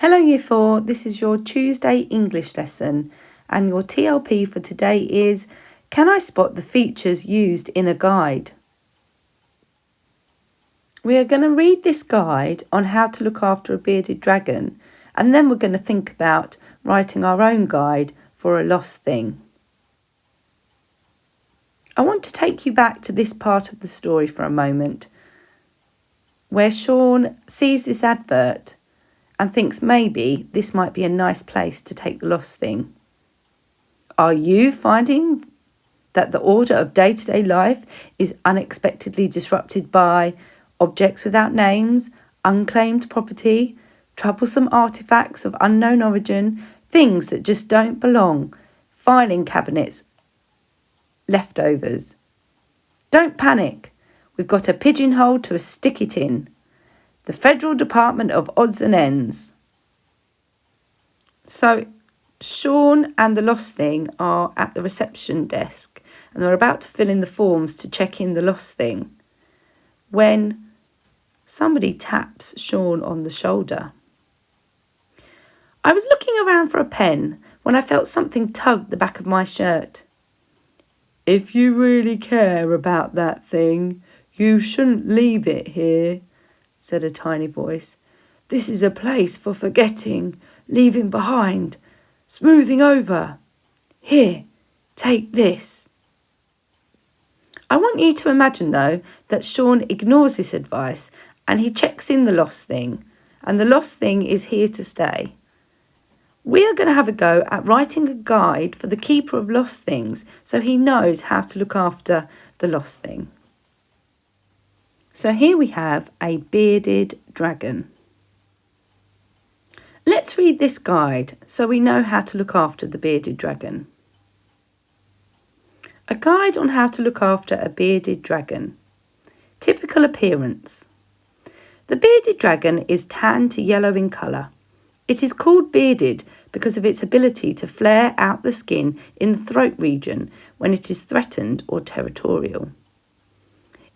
Hello Year 4, this is your Tuesday English lesson and your TLP for today is Can I spot the features used in a guide? We are going to read this guide on how to look after a bearded dragon and then we're going to think about writing our own guide for a lost thing. I want to take you back to this part of the story for a moment where Sean sees this advert and thinks maybe this might be a nice place to take the lost thing. Are you finding that the order of day-to-day life is unexpectedly disrupted by objects without names, unclaimed property, troublesome artefacts of unknown origin, things that just don't belong, filing cabinets, leftovers? Don't panic. We've got a pigeonhole to stick it in. The Federal Department of Odds and Ends. So Sean and the lost thing are at the reception desk and they're about to fill in the forms to check in the lost thing when somebody taps Sean on the shoulder. I was looking around for a pen when I felt something tug the back of my shirt. If you really care about that thing, you shouldn't leave it here, said a tiny voice. This is a place for forgetting, leaving behind, smoothing over. Here, take this. I want you to imagine, though, that Sean ignores this advice and he checks in the lost thing, and the lost thing is here to stay. We are going to have a go at writing a guide for the keeper of lost things so he knows how to look after the lost thing. So here we have a bearded dragon. Let's read this guide so we know how to look after the bearded dragon. A guide on how to look after a bearded dragon. Typical appearance. The bearded dragon is tan to yellow in colour. It is called bearded because of its ability to flare out the skin in the throat region when it is threatened or territorial.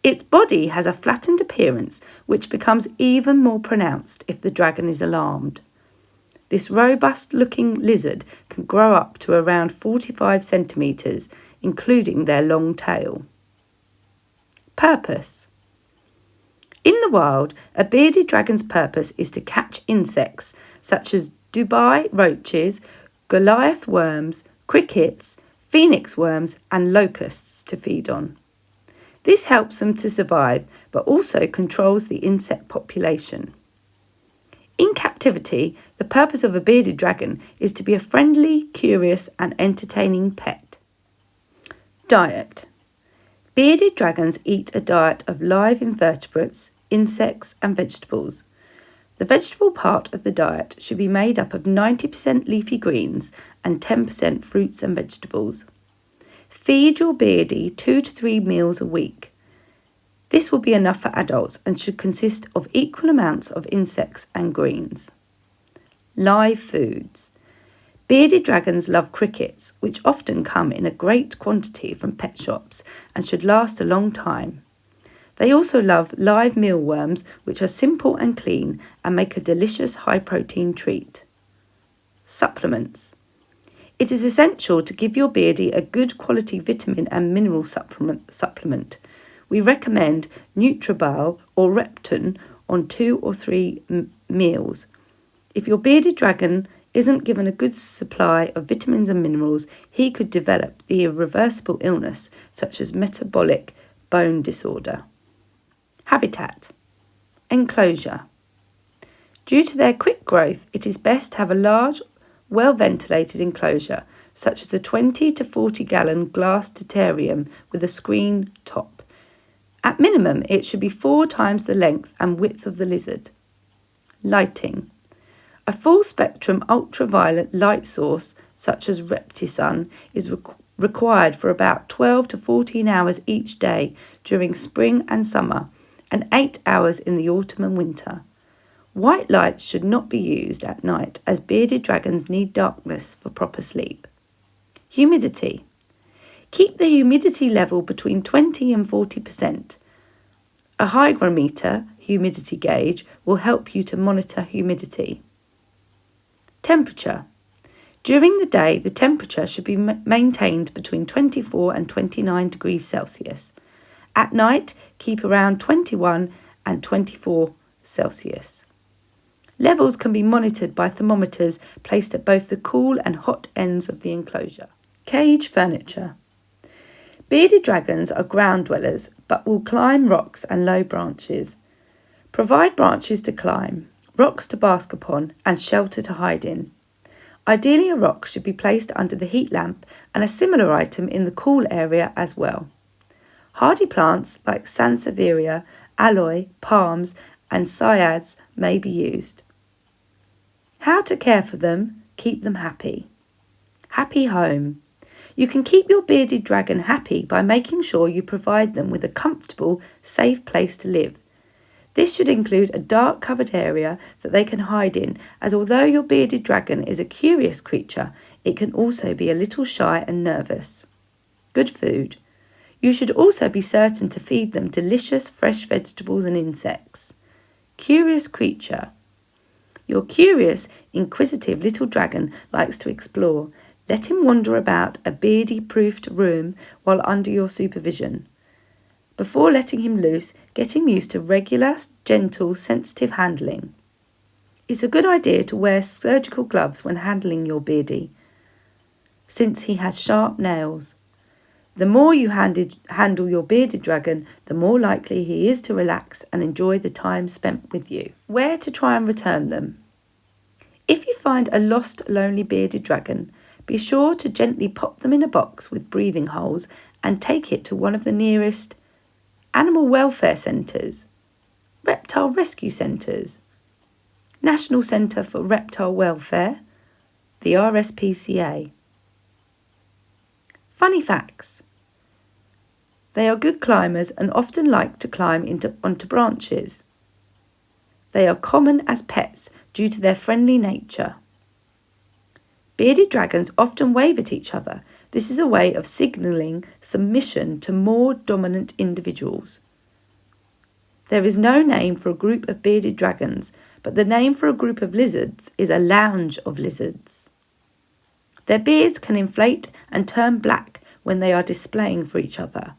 Its body has a flattened appearance which becomes even more pronounced if the dragon is alarmed. This robust-looking lizard can grow up to around 45 centimetres, including their long tail. Purpose. In the wild, a bearded dragon's purpose is to catch insects such as Dubai roaches, Goliath worms, crickets, phoenix worms and locusts to feed on. This helps them to survive, but also controls the insect population. In captivity, the purpose of a bearded dragon is to be a friendly, curious and entertaining pet. Diet. Bearded dragons eat a diet of live invertebrates, insects and vegetables. The vegetable part of the diet should be made up of 90% leafy greens and 10% fruits and vegetables. Feed your beardie 2 to 3 meals a week. This will be enough for adults and should consist of equal amounts of insects and greens. Live foods. Bearded dragons love crickets, which often come in a great quantity from pet shops and should last a long time. They also love live mealworms, which are simple and clean and make a delicious high-protein treat. Supplements. It is essential to give your beardie a good quality vitamin and mineral supplement. We recommend Nutribal or Repton on 2 or 3 meals. If your bearded dragon isn't given a good supply of vitamins and minerals, he could develop the irreversible illness such as metabolic bone disorder. Habitat. Enclosure. Due to their quick growth, it is best to have a large, well-ventilated enclosure, such as a 20 to 40-gallon glass terrarium with a screen top. At minimum, it should be 4 times the length and width of the lizard. Lighting. A full-spectrum ultraviolet light source, such as Reptisun, is required for about 12 to 14 hours each day during spring and summer, and 8 hours in the autumn and winter. White lights should not be used at night as bearded dragons need darkness for proper sleep. Humidity. Keep the humidity level between 20 and 40%. A hygrometer, humidity gauge, will help you to monitor humidity. Temperature. During the day, the temperature should be maintained between 24 and 29 degrees Celsius. At night, keep around 21 and 24 Celsius. Levels can be monitored by thermometers placed at both the cool and hot ends of the enclosure. Cage furniture. Bearded dragons are ground dwellers but will climb rocks and low branches. Provide branches to climb, rocks to bask upon, and shelter to hide in. Ideally, a rock should be placed under the heat lamp and a similar item in the cool area as well. Hardy plants like sansevieria, aloe, palms, and syads may be used. How to care for them, keep them happy. Happy home. You can keep your bearded dragon happy by making sure you provide them with a comfortable, safe place to live. This should include a dark covered area that they can hide in, as although your bearded dragon is a curious creature, it can also be a little shy and nervous. Good food. You should also be certain to feed them delicious fresh vegetables and insects. Curious creature. Your curious, inquisitive little dragon likes to explore. Let him wander about a beardy-proofed room while under your supervision. Before letting him loose, get him used to regular, gentle, sensitive handling. It's a good idea to wear surgical gloves when handling your beardy, since he has sharp nails. The more you handle your bearded dragon, the more likely he is to relax and enjoy the time spent with you. Where to try and return them. If you find a lost, lonely bearded dragon, be sure to gently pop them in a box with breathing holes and take it to one of the nearest animal welfare centres, reptile rescue centres, National Centre for Reptile Welfare, the RSPCA. Funny facts. They are good climbers and often like to climb onto branches. They are common as pets due to their friendly nature. Bearded dragons often wave at each other. This is a way of signalling submission to more dominant individuals. There is no name for a group of bearded dragons, but the name for a group of lizards is a lounge of lizards. Their beards can inflate and turn black when they are displaying for each other.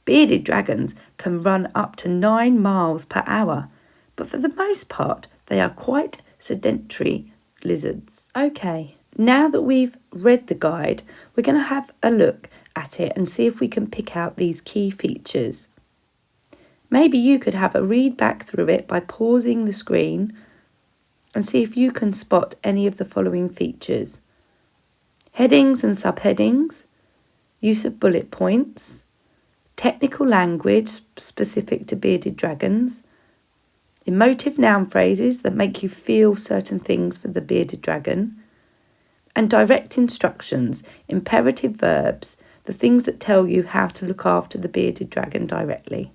Bearded dragons can run up to 9 miles per hour, but for the most part, they are quite sedentary lizards. Okay, now that we've read the guide, we're going to have a look at it and see if we can pick out these key features. Maybe you could have a read back through it by pausing the screen and see if you can spot any of the following features. Headings and subheadings, use of bullet points, technical language specific to bearded dragons, emotive noun phrases that make you feel certain things for the bearded dragon, and direct instructions, imperative verbs, the things that tell you how to look after the bearded dragon directly.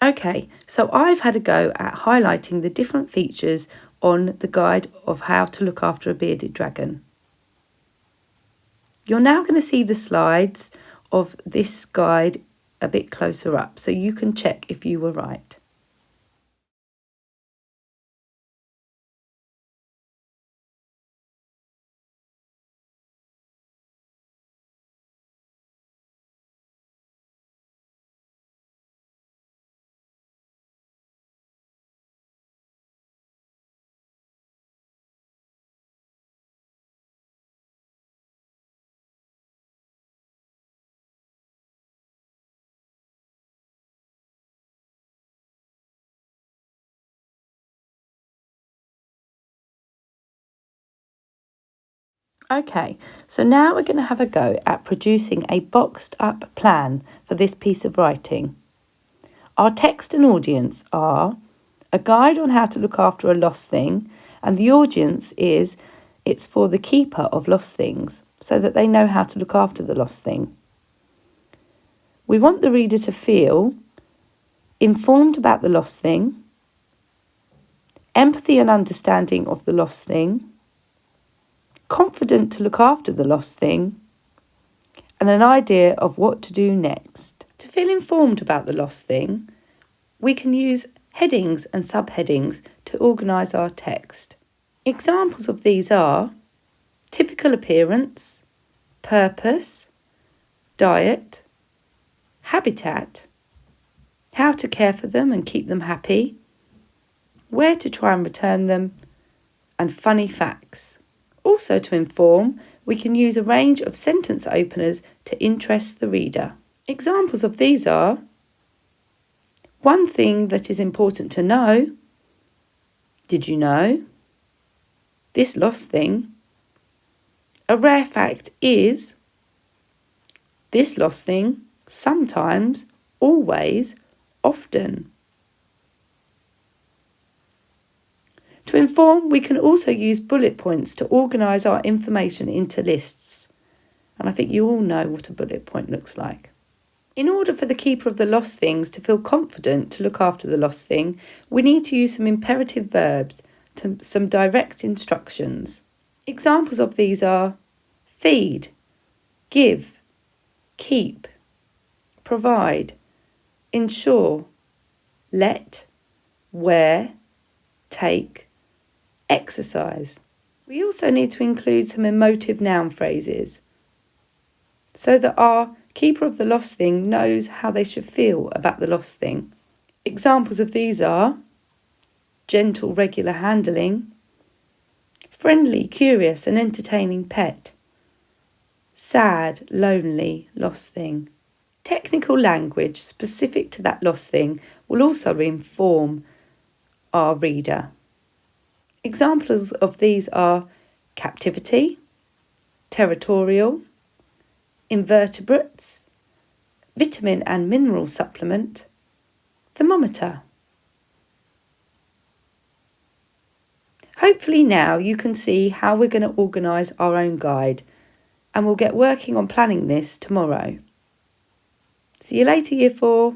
Okay, so I've had a go at highlighting the different features on the guide of how to look after a bearded dragon. You're now going to see the slides of this guide a bit closer up, so you can check if you were right. Okay, so now we're going to have a go at producing a boxed up plan for this piece of writing. Our text and audience are a guide on how to look after a lost thing, and the audience is it's for the keeper of lost things, so that they know how to look after the lost thing. We want the reader to feel informed about the lost thing, empathy and understanding of the lost thing, confident to look after the lost thing, and an idea of what to do next. To feel informed about the lost thing, we can use headings and subheadings to organise our text. Examples of these are typical appearance, purpose, diet, habitat, how to care for them and keep them happy, where to try and return them, and funny facts. Also to inform, we can use a range of sentence openers to interest the reader. Examples of these are one thing that is important to know, did you know, this lost thing, a rare fact is, this lost thing, sometimes, always, often. To inform, we can also use bullet points to organise our information into lists. And I think you all know what a bullet point looks like. In order for the keeper of the lost things to feel confident to look after the lost thing, we need to use some imperative verbs, some direct instructions. Examples of these are feed, give, keep, provide, ensure, let, wear, take, exercise. We also need to include some emotive noun phrases so that our keeper of the lost thing knows how they should feel about the lost thing. Examples of these are gentle, regular handling, friendly, curious and entertaining pet, sad, lonely, lost thing. Technical language specific to that lost thing will also inform our reader. Examples of these are captivity, territorial, invertebrates, vitamin and mineral supplement, thermometer. Hopefully now you can see how we're going to organise our own guide, and we'll get working on planning this tomorrow. See you later, Year 4.